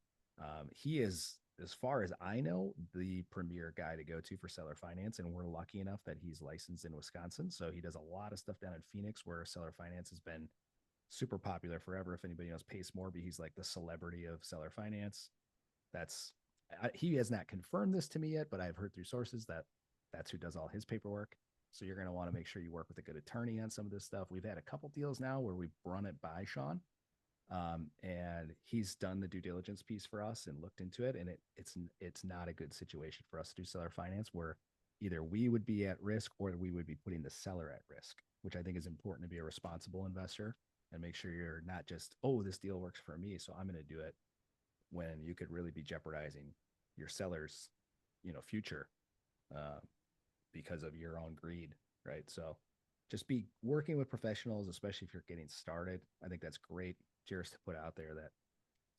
He is, as far as I know, the premier guy to go to for seller finance. And we're lucky enough that he's licensed in Wisconsin. So he does a lot of stuff down in Phoenix where seller finance has been super popular forever. If anybody knows Pace Morby, he's like the celebrity of seller finance. That's he has not confirmed this to me yet, but I've heard through sources that that's who does all his paperwork. So you're going to want to make sure you work with a good attorney on some of this stuff. We've had a couple deals now where we've run it by Sean, and he's done the due diligence piece for us and looked into it. And it's not a good situation for us to do seller finance where either we would be at risk or we would be putting the seller at risk, which I think is important to be a responsible investor and make sure you're not just, oh, this deal works for me, so I'm going to do it, when you could really be jeopardizing your seller's, future, uh, because of your own greed, right? So just be working with professionals, especially if you're getting started. I think that's great, Jaris, to put out there that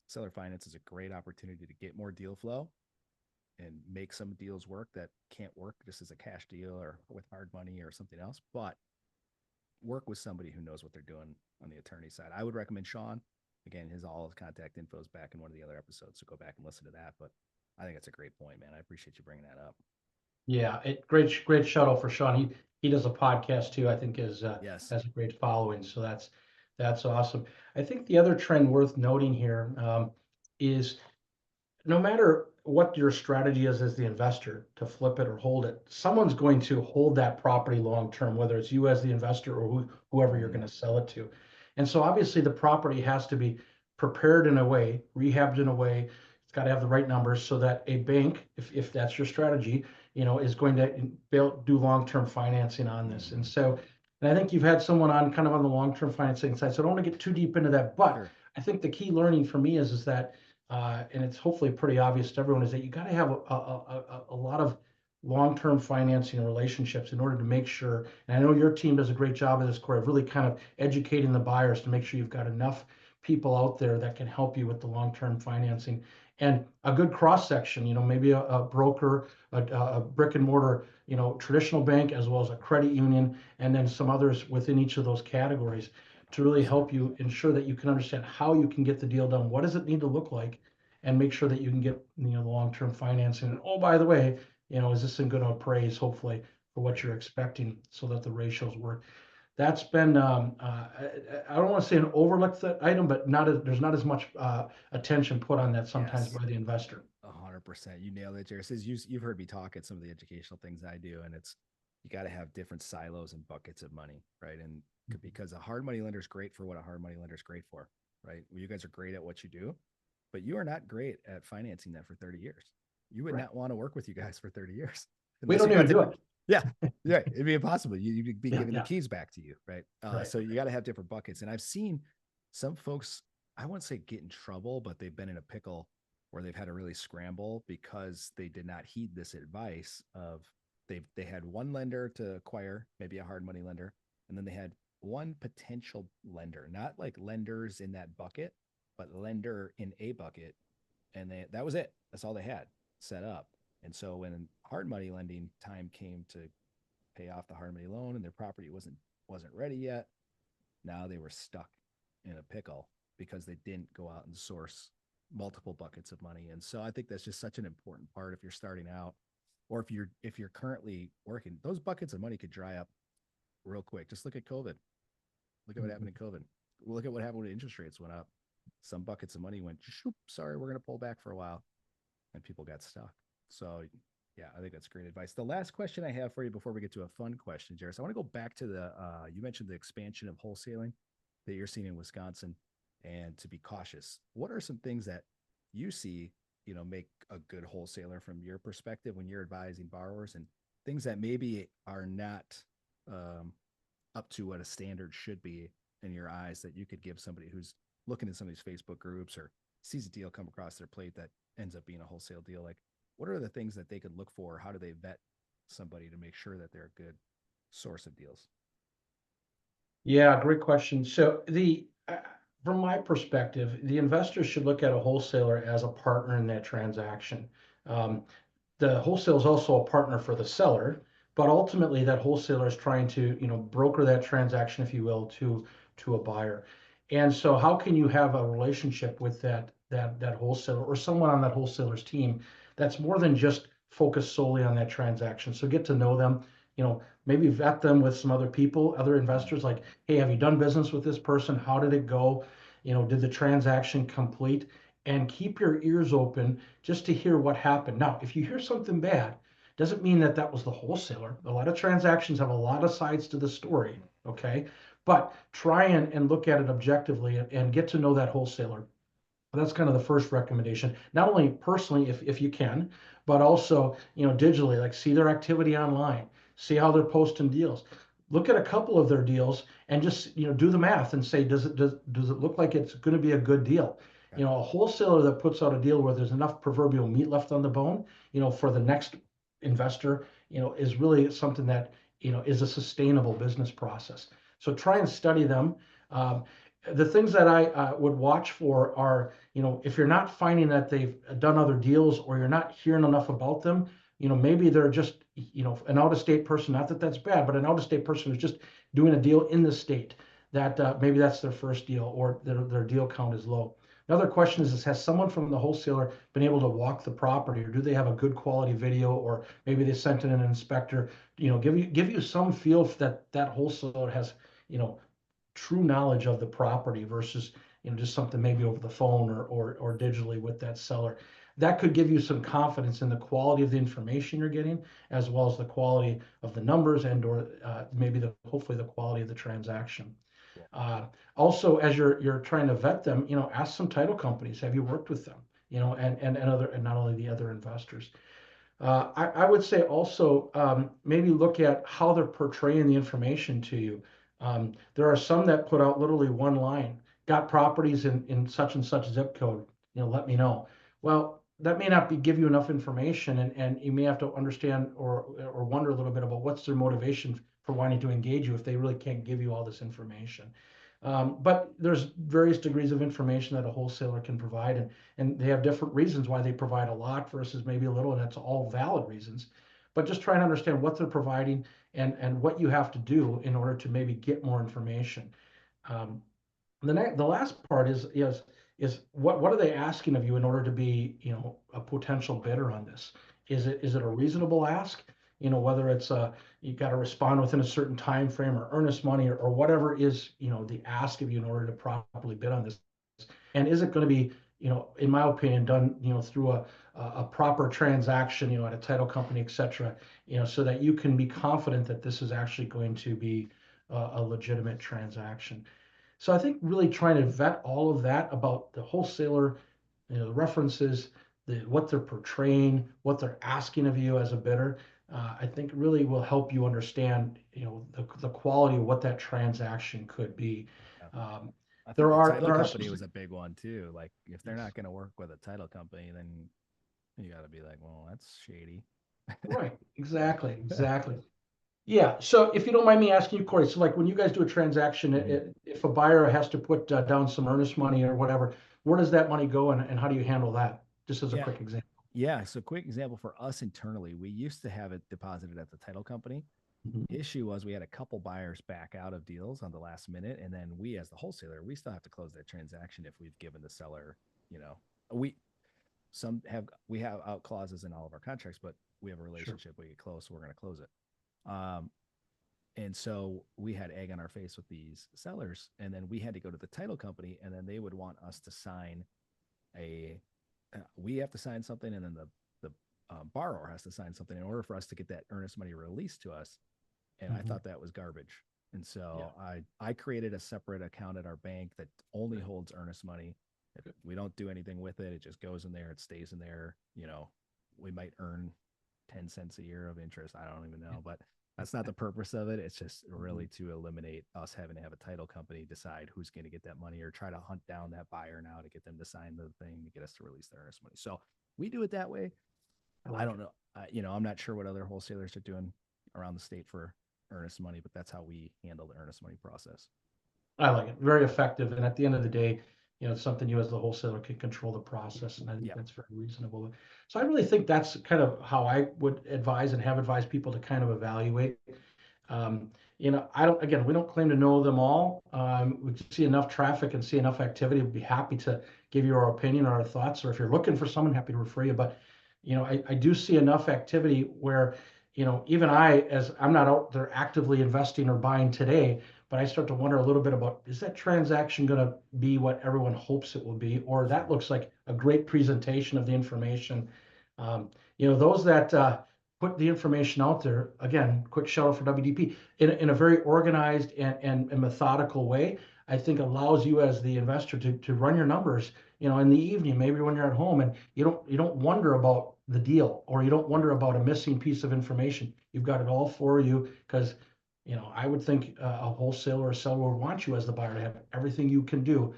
seller finance is a great opportunity to get more deal flow and make some deals work that can't work just as a cash deal or with hard money or something else, but work with somebody who knows what they're doing on the attorney side. I would recommend Sean. Again, all his contact info is back in one of the other episodes, so go back and listen to that. But I think it's a great point, man. I appreciate you bringing that up. Yeah, great shout out for Sean. He does a podcast too. I think is Yes. has a great following. So that's awesome. I think the other trend worth noting here is no matter what your strategy is as the investor to flip it or hold it, someone's going to hold that property long term, whether it's you as the investor or whoever you're Mm-hmm. going to sell it to. And so obviously the property has to be prepared in a way, rehabbed in a way. It's got to have the right numbers so that a bank, if that's your strategy, is going to do long-term financing on this. And Mm-hmm. so, and I think you've had someone on kind of on the long-term financing side, so I don't want to get too deep into that. But Sure. I think the key learning for me is that and it's hopefully pretty obvious to everyone, is that you got to have a lot of long-term financing and relationships in order to make sure, and I know your team does a great job of this, Corey, of really kind of educating the buyers to make sure you've got enough people out there that can help you with the long-term financing and a good cross-section, maybe a broker, a brick and mortar, traditional bank, as well as a credit union, and then some others within each of those categories to really 100%. help you ensure that you can understand how you can get the deal done. What does it need to look like? And make sure that you can get, the long-term financing. And oh, by the way, is this in good appraise, hopefully, for what Right. you're expecting so that the ratios work. That's been, I don't want to say an overlooked item, but there's not as much attention put on that sometimes Yes. by the investor. 100%. You nailed it, Jared. You've heard me talk at some of the educational things I do, and it's you got to have different silos and buckets of money, right? And because a hard money lender is great for what a hard money lender is great for, right? Well, you guys are great at what you do, but you are not great at financing that for 30 years. You would Correct. not want to work with you guys for 30 years We unless don't you even got do to. it. Yeah, yeah, it'd be impossible. You'd be Yeah, giving the yeah, keys back to you, right? right. So you got to have different buckets. And I've seen some folks, I wouldn't say get in trouble, but they've been in a pickle where they've had to really scramble because they did not heed this advice of they had one lender to acquire, maybe a hard money lender, and then they had one potential lender, not like lenders in that bucket, but lender in a bucket, and that was it. That's all they had set up. And so when hard money lending time came to pay off the hard money loan and their property wasn't ready yet, now they were stuck in a pickle because they didn't go out and source multiple buckets of money. And so I think that's just such an important part if you're starting out, or if you're currently working. Those buckets of money could dry up real quick. Just look at COVID. Look at what happened in COVID. Look at what happened when interest rates went up. Some buckets of money went, sorry, we're going to pull back for a while, and people got stuck. So yeah, I think that's great advice. The last question I have for you before we get to a fun question, Jairus, I want to go back to you mentioned the expansion of wholesaling that you're seeing in Wisconsin, and to be cautious. What are some things that you see, make a good wholesaler from your perspective when you're advising borrowers, and things that maybe are not um, up to what a standard should be in your eyes that you could give somebody who's looking at some of these Facebook groups or sees a deal come across their plate that ends up being a wholesale deal? Like, what are the things that they could look for? How do they vet somebody to make sure that they're a good source of deals? Yeah, great question. So from my perspective, the investor should look at a wholesaler as a partner in that transaction. Um, the wholesaler is also a partner for the seller, but ultimately that wholesaler is trying to, broker that transaction, if you will, to a buyer. And so how can you have a relationship with that wholesaler or someone on that wholesaler's team that's more than just focused solely on that transaction? So get to know them, maybe vet them with some other people, other investors, like, hey, have you done business with this person? How did it go? Did the transaction complete? And keep your ears open just to hear what happened. Now, if you hear something bad, doesn't mean that that was the wholesaler. A lot of transactions have a lot of sides to the story, okay? But try and look at it objectively and get to know that wholesaler. That's kind of the first recommendation. Not only personally, if you can, but also, digitally, like see their activity online, see how they're posting deals. Look at a couple of their deals and just, do the math and say, does it look like it's going to be a good deal? Okay. A wholesaler that puts out a deal where there's enough proverbial meat left on the bone, for the next investor, is really something that, is a sustainable business process. So try and study them. Um, the things that I would watch for are, if you're not finding that they've done other deals or you're not hearing enough about them, maybe they're just, an out-of-state person, not that that's bad, but an out-of-state person who's just doing a deal in the state that maybe that's their first deal or their deal count is low. Another question is, has someone from the wholesaler been able to walk the property, or do they have a good quality video, or maybe they sent in an inspector, give you some feel that that wholesaler has, true knowledge of the property versus, just something maybe over the phone or digitally with that seller. That could give you some confidence in the quality of the information you're getting, as well as the quality of the numbers and or maybe hopefully the quality of the transaction. Cool. Uh, Also, as you're trying to vet them, ask some title companies. Have you worked with them? And not only the other investors. I would say also maybe look at how they're portraying the information to you. There are some that put out literally one line, got properties in such and such zip code, let me know. Well, that may not give you enough information, and you may have to understand or wonder a little bit about what's their motivation for wanting to engage you if they really can't give you all this information. But there's various degrees of information that a wholesaler can provide, and they have different reasons why they provide a lot versus maybe a little, and that's all valid reasons. But just try and understand what they're providing and what you have to do in order to maybe get more information. Um, the last part is what are they asking of you in order to be, a potential bidder on this? Is it a reasonable ask? Whether it's you got to respond within a certain time frame or earnest money or whatever is, the ask of you in order to properly bid on this. And is it going to be, in my opinion, done, through a proper transaction, at a title company, et cetera, so that you can be confident that this is actually going to be a legitimate transaction. So I think really trying to vet all of that about the wholesaler, the references, what they're portraying, what they're asking of you as a bidder, I think really will help you understand, the quality of what that transaction could be. Yeah. Um, I think there the are title there are company was a big one too. Like, if they're not going to work with a title company, then you got to be like, well, that's shady. right, exactly. Yeah. So if you don't mind me asking you, Corey, so like when you guys do a transaction, Mhm. if a buyer has to put down some earnest money or whatever, where does that money go and how do you handle that? Just as a Yeah. quick example. Yeah. So, quick example for us internally, we used to have it deposited at the title company. Mhm. Issue was we had a couple buyers back out of deals on the last minute, and then we, as the wholesaler, we still have to close that transaction if we've given the seller, you know, we we have out clauses in all of our contracts, but we have a Sure. relationship. We get close, so we're going to close it. And so we had egg on our face with these sellers, and then we had to go to the title company, and then they would want us to sign a we have to sign something, and then the borrower has to sign something in order for us to get that earnest money released to us. And I Mhm. thought that was garbage. And Yeah. so I created a separate account at our bank that only Right. holds earnest money. Good. We don't do anything with it. It just goes in there. It stays in there. We might earn 10 cents a year of interest. I don't even Yeah. know, but That's not the purpose of it. It's just really to eliminate us having to have a title company decide who's going to get that money or try to hunt down that buyer now to get them to sign the thing to get us to release their earnest money. So we do it that way. I don't know. I'm not sure what other wholesalers are doing around the state for earnest money, but that's how we handle the earnest money process. I like it. Very effective. And at the end of the day, it's something you as the wholesaler can control the process. And I think that's very reasonable. So I really think that's kind of how I would advise and have advised people to kind of evaluate. We don't claim to know them all. We see enough traffic and see enough activity. We'd be happy to give you our opinion or our thoughts, or if you're looking for someone, happy to refer you. But, I do see enough activity where, even as I'm not out there actively investing or buying today, but I start to wonder a little bit about, is that transaction going to be what everyone hopes it will be? Or that looks like a great presentation of the information. Those that put the information out there, again, quick shout out for WDP, in a very organized and methodical way, I think allows you as the investor to run your numbers, in the evening, maybe when you're at home, and you don't wonder about the deal, or you don't wonder about a missing piece of information. You've got it all for you, because I would think a wholesaler or seller would want you as the buyer to have everything you can do,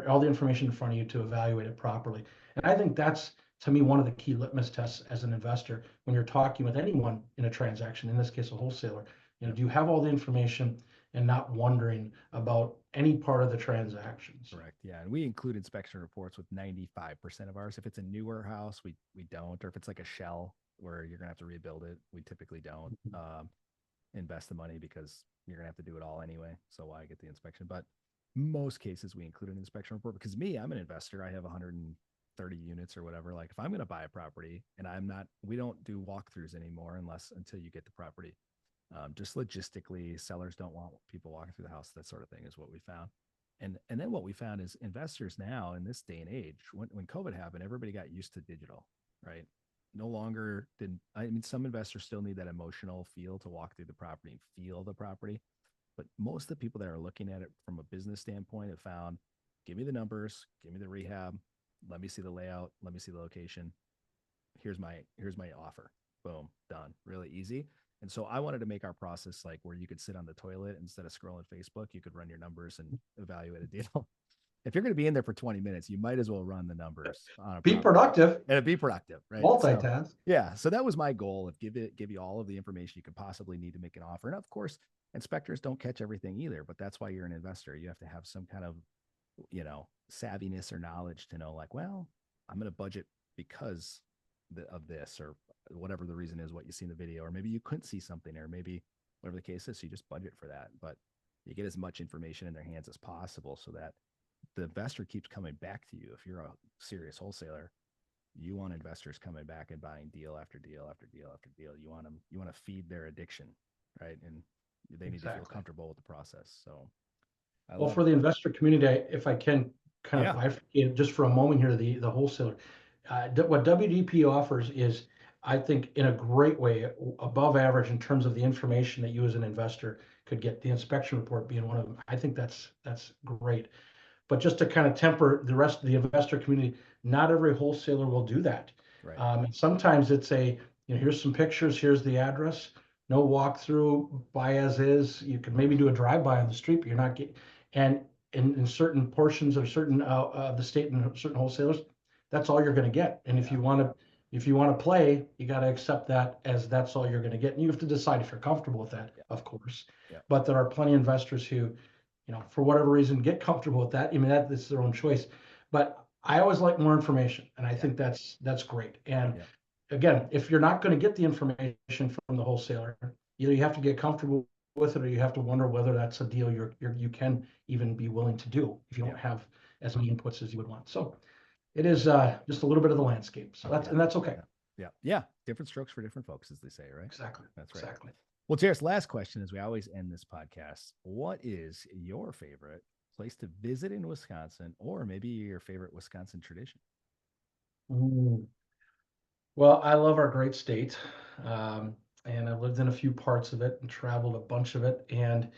all the information in front of you to evaluate it properly. And I think that's, to me, one of the key litmus tests as an investor when you're talking with anyone in a transaction, in this case, a wholesaler. Do you have all the information and not wondering about any part of the transactions? Correct. Yeah. And we include inspection reports with 95% of ours. If it's a newer house, we don't. Or if it's like a shell where you're going to have to rebuild it, we typically don't invest the money because you're going to have to do it all anyway. So why get the inspection? But most cases we include an inspection report because I'm an investor. I have 130 units or whatever. Like if I'm going to buy a property and we don't do walkthroughs anymore until you get the property. Just logistically, sellers don't want people walking through the house. That sort of thing is what we found. And then what we found is investors now in this day and age, when COVID happened, everybody got used to digital, right? No longer some investors still need that emotional feel to walk through the property and feel the property. But most of the people that are looking at it from a business standpoint have found, give me the numbers, give me the rehab, let me see the layout, let me see the location. Here's my offer. Boom, done. Really easy. And so I wanted to make our process like where you could sit on the toilet instead of scrolling Facebook, you could run your numbers and evaluate a deal. If you're going to be in there for 20 minutes, you might as well run the numbers on a be productive and be productive, right? Multitask. So that was my goal of give you all of the information you could possibly need to make an offer. And of course, inspectors don't catch everything either, but that's why you're an investor. You have to have some kind of, savviness or knowledge to know like, well, I'm going to budget because of this or whatever the reason is, what you see in the video, or maybe you couldn't see something, or maybe whatever the case is, so you just budget for that. But you get as much information in their hands as possible so that the investor keeps coming back to you. If you're a serious wholesaler, you want investors coming back and buying deal after deal after deal after deal. You want to feed their addiction, right? And they need to feel comfortable with the process. So for the investor community, if I can kind of bifurcate just for a moment here, the wholesaler, what WDP offers is, I think, in a great way, above average in terms of the information that you as an investor could get, the inspection report being one of them. I think that's great. But just to kind of temper the rest of the investor community, not every wholesaler will do that. Right. And sometimes it's here's some pictures, here's the address, no walkthrough, buy as is. You could maybe do a drive-by on the street, but you're not getting, and in certain portions of certain the state and certain wholesalers, that's all you're going to get. And if you want to play, you got to accept that as that's all you're going to get. And you have to decide if you're comfortable with that, of course. But there are plenty of investors who, for whatever reason, get comfortable with that. I mean, that's their own choice. But I always like more information, and I think that's great. And again, if you're not going to get the information from the wholesaler, either you have to get comfortable with it, or you have to wonder whether that's a deal you can even be willing to do if you don't have as many inputs as you would want. So it is just a little bit of the landscape. So that's okay. Yeah. Different strokes for different folks, as they say, right? Exactly. That's right. Exactly. Well, Jaris, last question as we always end this podcast. What is your favorite place to visit in Wisconsin, or maybe your favorite Wisconsin tradition? Well, I love our great state. And I've lived in a few parts of it and traveled a bunch of it, and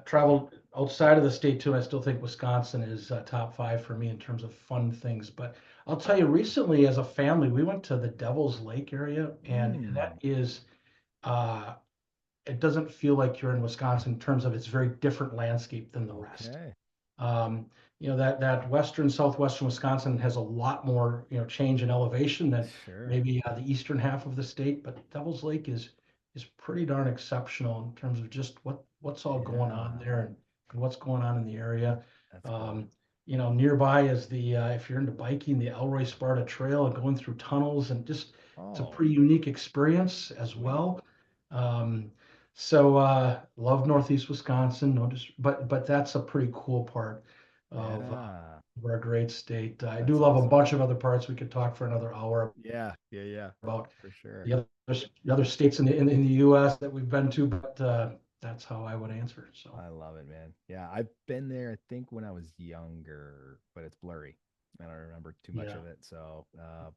traveled outside of the state too. And I still think Wisconsin is top 5 for me in terms of fun things. But I'll tell you, recently as a family, we went to the Devil's Lake area, and that is it doesn't feel like you're in Wisconsin in terms of its very different landscape than the rest. Okay. Um, that western, southwestern Wisconsin has a lot more, change in elevation than Sure. maybe the eastern half of the state, but Devil's Lake is pretty darn exceptional in terms of just what's all going on Yeah. there and what's going on in the area. That's cool. Um, Nearby is if you're into biking, the Elroy Sparta Trail and going through tunnels and just it's a Oh, pretty unique experience as sweet. well. Um, Love Northeast Wisconsin, no, but that's a pretty cool part of Yeah. our great state. I do That's love a awesome. bunch of other parts. We could talk for another hour Yeah. Yeah. Yeah. about For sure. the other states in the U.S. that we've been to, but that's how I would answer. So I love it, man. Yeah. I've been there, I think, when I was younger, but it's blurry. I don't remember too much yeah, of it. So,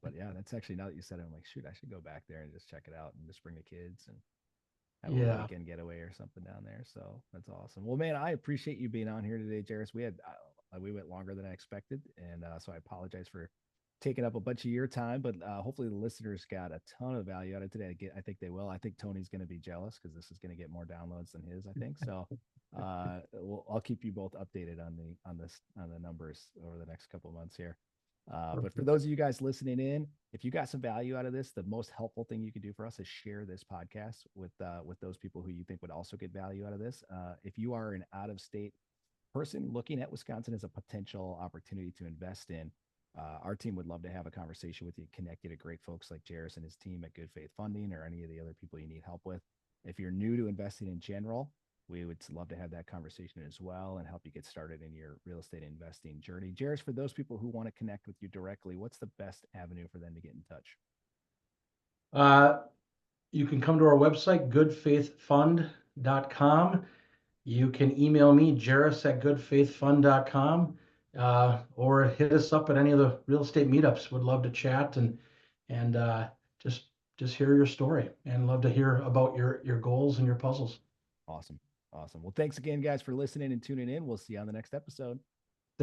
but yeah, that's actually, now that you said it, I'm like, shoot, I should go back there and just check it out and just bring the kids and have a little yeah, weekend getaway or something down there. So that's awesome. Well, man, I appreciate you being on here today, Jairus. We went longer than I expected, and so I apologize for taking up a bunch of your time. But hopefully, the listeners got a ton of value out of today. I think they will. I think Tony's going to be jealous because this is going to get more downloads than his. I think so. I'll keep you both updated on the numbers over the next couple of months here. But for perfect. those of you guys listening in, if you got some value out of this, the most helpful thing you can do for us is share this podcast with those people who you think would also get value out of this. If you are an out of state person looking at Wisconsin as a potential opportunity to invest in, our team would love to have a conversation with you, connect you to great folks like Jaris and his team at Good Faith Funding or any of the other people you need help with. If you're new to investing in general, we would love to have that conversation as well and help you get started in your real estate investing journey. Jaris, for those people who want to connect with you directly, what's the best avenue for them to get in touch? Uh, you can come to our website, goodfaithfund.com. You can email me, Jaris at goodfaithfund.com, or hit us up at any of the real estate meetups. Would love to chat and just hear your story and love to hear about your goals and your puzzles. Awesome. Awesome. Well, thanks again, guys, for listening and tuning in. We'll see you on the next episode.